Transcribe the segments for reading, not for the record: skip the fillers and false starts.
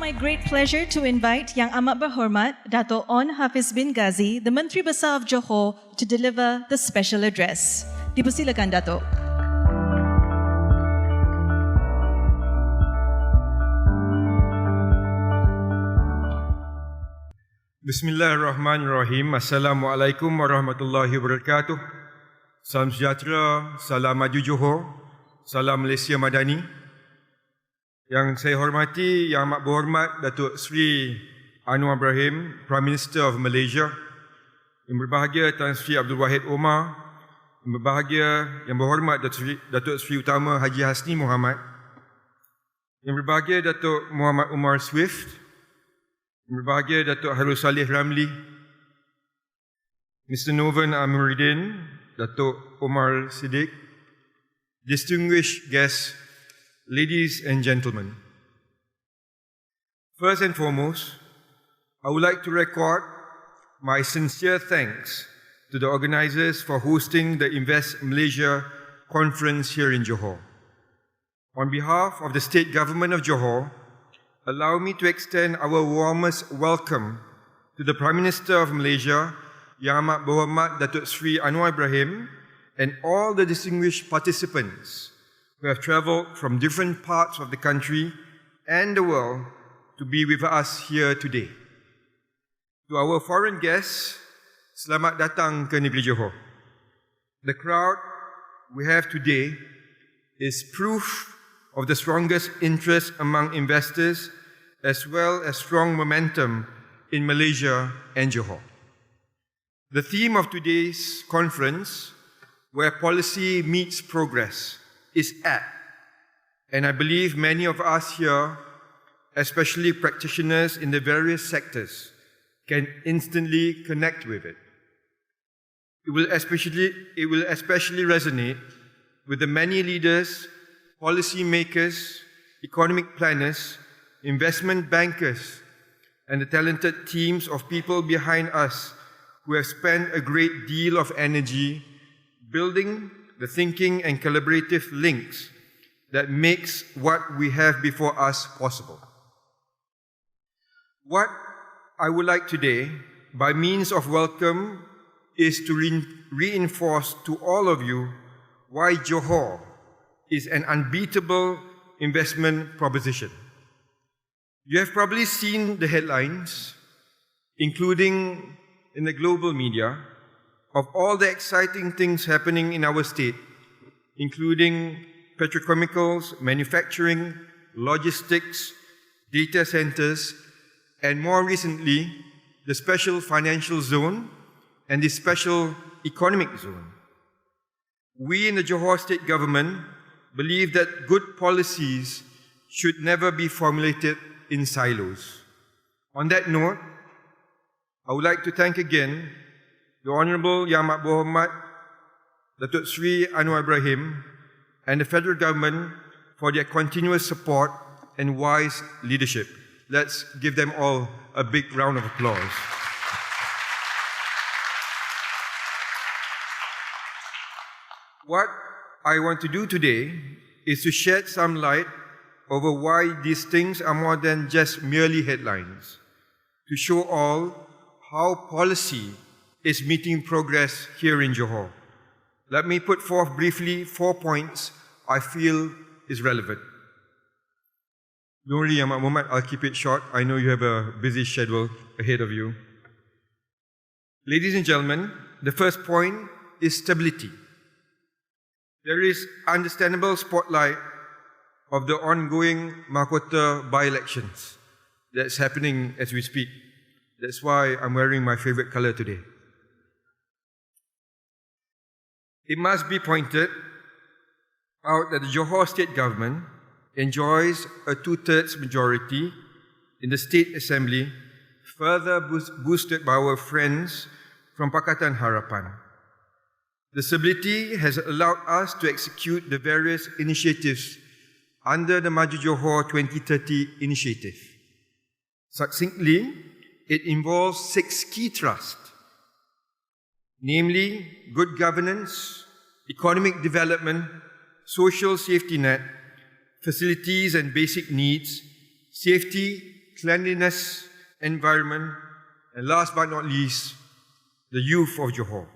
my great pleasure to invite Yang Amat Berhormat Datuk Hafiz bin Ghazi, the Menteri Besar of Johor, to deliver the special address. Dipersilakan, Datuk. Bismillahirrahmanirrahim. Assalamualaikum warahmatullahi wabarakatuh. Salam sejahtera, salam maju Johor, salam Malaysia Madani. Yang saya hormati, Yang Amat Berhormat Datuk Seri Anwar Ibrahim, Prime Minister of Malaysia. Yang berbahagia Tan Sri Abdul Wahid Omar. Yang berbahagia, Yang Berhormat Datuk Seri Utama Haji Hasni Muhammad. Yang berbahagia Datuk Muhammad Umar Swift. Yang berbahagia Datuk Harul Salih Ramli, Mr. Novan Amiruddin, Datuk Omar Siddiq, distinguished guests, ladies and gentlemen. First and foremost, I would like to record my sincere thanks to the organizers for hosting the Invest Malaysia conference here in Johor. On behalf of the State Government of Johor, allow me to extend our warmest welcome to the Prime Minister of Malaysia, Yang Amat Berhormat Datuk Seri Anwar Ibrahim, and all the distinguished participants who have travelled from different parts of the country and the world to be with us here today. To our foreign guests, selamat datang ke negeri Johor. The crowd we have today is proof of the strongest interest among investors as well as strong momentum in Malaysia and Johor. The theme of today's conference, Where Policy Meets Progress, is at, and I believe many of us here, especially practitioners in the various sectors, can instantly connect with it. It will especially resonate with the many leaders, policy makers, economic planners, investment bankers, and the talented teams of people behind us who have spent a great deal of energy building the thinking and collaborative links that makes what we have before us possible. What I would like today, by means of welcome, is to reinforce to all of you why Johor is an unbeatable investment proposition. You have probably seen the headlines, including in the global media, of all the exciting things happening in our state, including petrochemicals, manufacturing, logistics, data centers, and more recently, the special financial zone and the special economic zone. We in the Johor State Government believe that good policies should never be formulated in silos. On that note, I would like to thank again the Honourable Yang Amat Berhormat Datuk Seri Anwar Ibrahim and the Federal Government for their continuous support and wise leadership. Let's give them all a big round of applause. What I want to do today is to shed some light over why these things are more than just merely headlines, to show all how policy is meeting progress here in Johor. Let me put forth briefly 4 points I feel is relevant. Don't worry, Yang Amat Berhormat, I'll keep it short. I know you have a busy schedule ahead of you. Ladies and gentlemen, the first point is stability. There is understandable spotlight of the ongoing Mahkota by-elections that's happening as we speak. That's why I'm wearing my favorite color today. It must be pointed out that the Johor State Government enjoys a 2/3 majority in the State Assembly, further boosted by our friends from Pakatan Harapan. The stability has allowed us to execute the various initiatives under the Maju Johor 2030 initiative. Succinctly, it involves 6 key thrusts, namely good governance, economic development, social safety net, facilities and basic needs, safety, cleanliness, environment, and last but not least, the youth of Johor.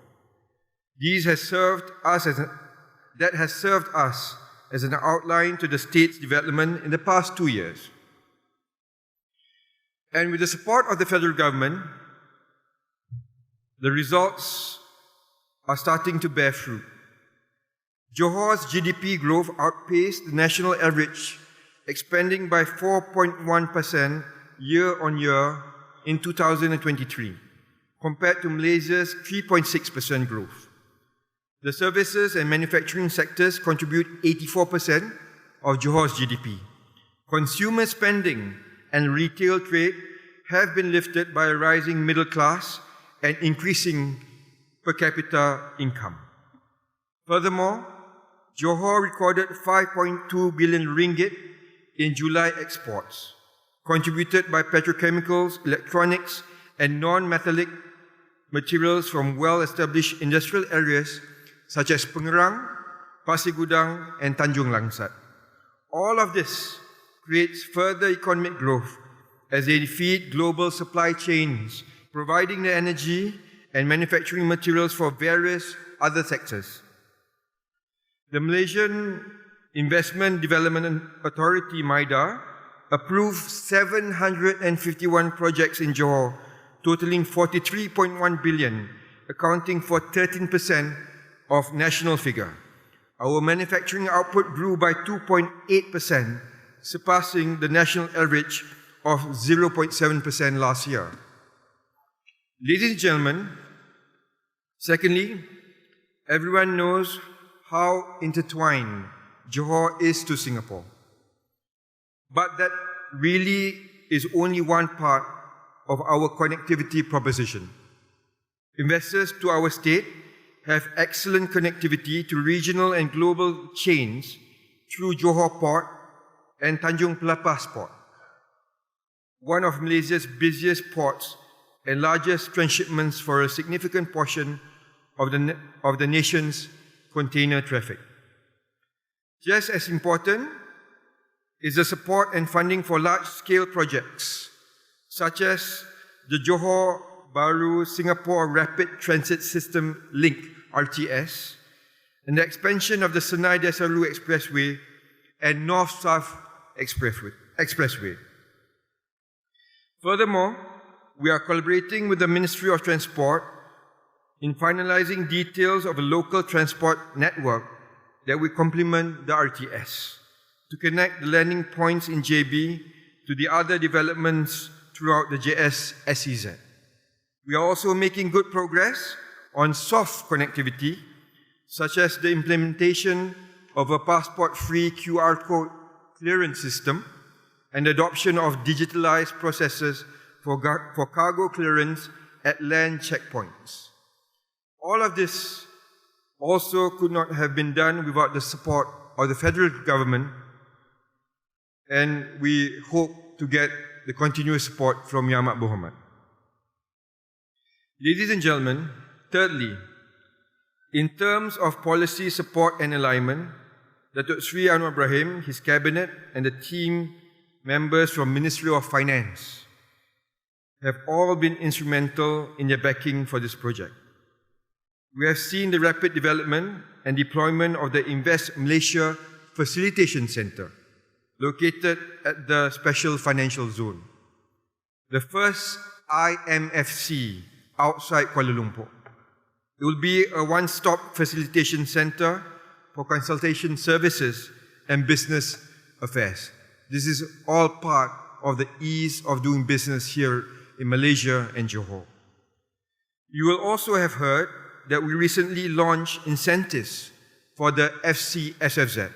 That has served us as an outline to the state's development in the past 2 years. And with the support of the federal government, the results are starting to bear fruit. Johor's GDP growth outpaced the national average, expanding by 4.1% year-on-year in 2023, compared to Malaysia's 3.6% growth. The services and manufacturing sectors contribute 84% of Johor's GDP. Consumer spending and retail trade have been lifted by a rising middle class and increasing per capita income. Furthermore, Johor recorded 5.2 billion ringgit in July exports, contributed by petrochemicals, electronics, and non-metallic materials from well-established industrial areas such as Pengerang, Pasir Gudang, and Tanjung Langsat. All of this creates further economic growth as they feed global supply chains, providing the energy and manufacturing materials for various other sectors. The Malaysian Investment Development Authority, MIDA, approved 751 projects in Johor, totaling 43.1 billion, accounting for 13% of national figure. Our manufacturing output grew by 2.8%, surpassing the national average of 0.7% last year. Ladies and gentlemen, secondly, everyone knows how intertwined Johor is to Singapore. But that really is only one part of our connectivity proposition. Investors to our state have excellent connectivity to regional and global chains through Johor Port and Tanjung Pelepas Port, one of Malaysia's busiest ports and largest transshipments for a significant portion of the nation's container traffic. Just as important is the support and funding for large-scale projects, such as the Johor Bahru Singapore Rapid Transit System Link, RTS, and the expansion of the Senai Desaru Expressway and North-South Expressway. Furthermore, we are collaborating with the Ministry of Transport in finalizing details of a local transport network that will complement the RTS to connect the landing points in JB to the other developments throughout the JS SEZ. We are also making good progress on soft connectivity, such as the implementation of a passport-free QR code clearance system and adoption of digitalized processes for cargo clearance at land checkpoints. All of this also could not have been done without the support of the federal government, and we hope to get the continuous support from Yang Amat Berhormat. Ladies and gentlemen, thirdly, in terms of policy support and alignment, Datuk Sri Anwar Ibrahim, his cabinet, and the team members from Ministry of Finance have all been instrumental in their backing for this project. We have seen the rapid development and deployment of the Invest Malaysia Facilitation Centre, located at the Special Financial Zone, the first IMFC outside Kuala Lumpur. It will be a one-stop facilitation centre for consultation services and business affairs. This is all part of the ease of doing business here in Malaysia and Johor. You will also have heard that we recently launched incentives for the FCSFZ.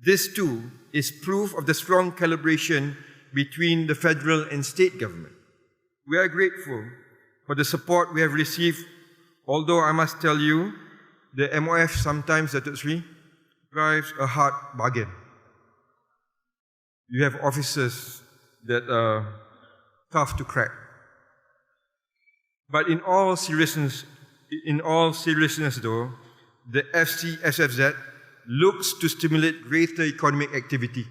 This too is proof of the strong collaboration between the federal and state government. We are grateful for the support we have received, although I must tell you, the MOF sometimes, Datuk Sri, drives a hard bargain. You have officers that are tough to crack. But in all seriousness though, the FCSFZ looks to stimulate greater economic activity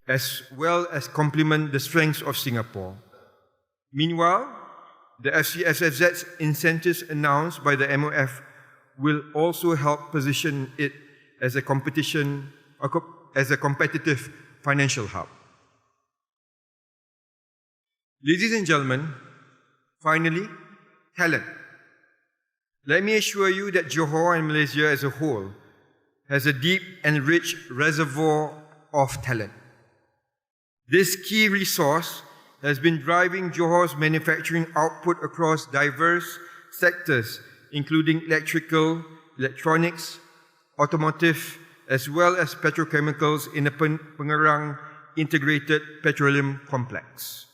as well as complement the strengths of Singapore. Meanwhile, the FCSFZ's incentives announced by the MOF will also help position it as a competitive financial hub. Ladies and gentlemen, finally, talent. Let me assure you that Johor and Malaysia as a whole has a deep and rich reservoir of talent. This key resource has been driving Johor's manufacturing output across diverse sectors, including electrical, electronics, automotive, as well as petrochemicals in the Pengerang Integrated Petroleum Complex.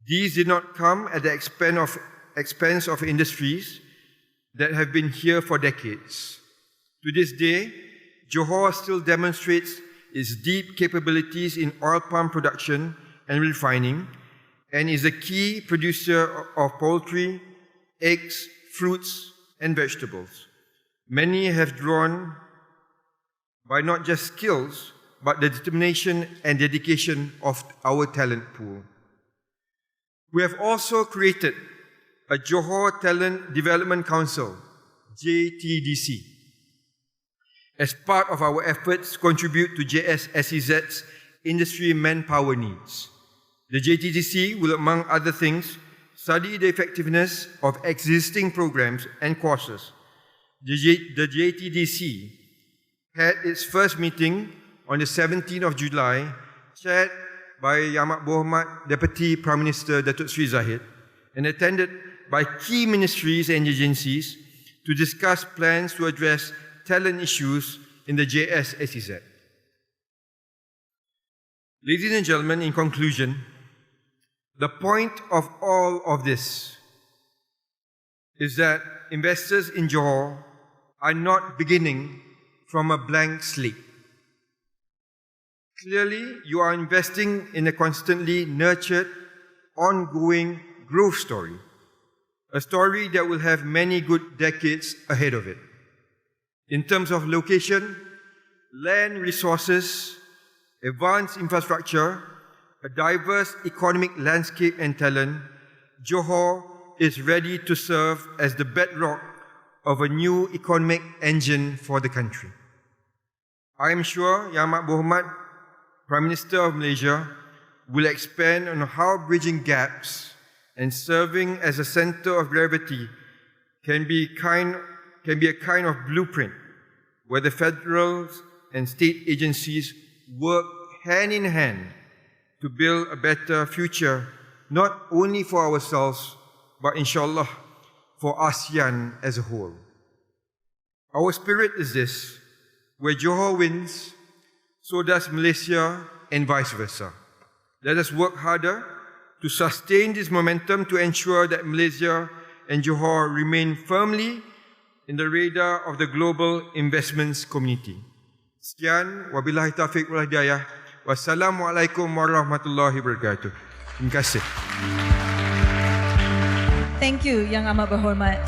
These did not come at the expense of industries that have been here for decades. To this day, Johor still demonstrates its deep capabilities in oil palm production and refining, and is a key producer of poultry, eggs, fruits, and vegetables. Many have drawn by not just skills, but the determination and dedication of our talent pool. We have also created a Johor Talent Development Council, JTDC, as part of our efforts to contribute to JSSEZ's industry manpower needs. The JTDC will, among other things, study the effectiveness of existing programs and courses. The JTDC had its first meeting on the 17th of July, chaired by Yang Amat Berhormat Deputy Prime Minister Datuk Sri Zahid, and attended by key ministries and agencies to discuss plans to address talent issues in the JSSEZ. Ladies and gentlemen, in conclusion, the point of all of this is that investors in Johor are not beginning from a blank slate. Clearly, you are investing in a constantly nurtured, ongoing growth story, a story that will have many good decades ahead of it. In terms of location, land resources, advanced infrastructure, a diverse economic landscape and talent, Johor is ready to serve as the bedrock of a new economic engine for the country. I am sure Yang Amat Berhormat Prime Minister of Malaysia will expand on how bridging gaps and serving as a center of gravity can be a kind of blueprint where the federal and state agencies work hand in hand to build a better future, not only for ourselves, but inshallah for ASEAN as a whole. Our spirit is this: where Johor wins, so does Malaysia and vice versa. Let us work harder to sustain this momentum to ensure that Malaysia and Johor remain firmly in the radar of the global investments community. Sekian, wabillahi taufiq wal hidayah. Wassalamualaikum warahmatullahi wabarakatuh. Terima kasih. Thank you, Yang Amat Berhormat.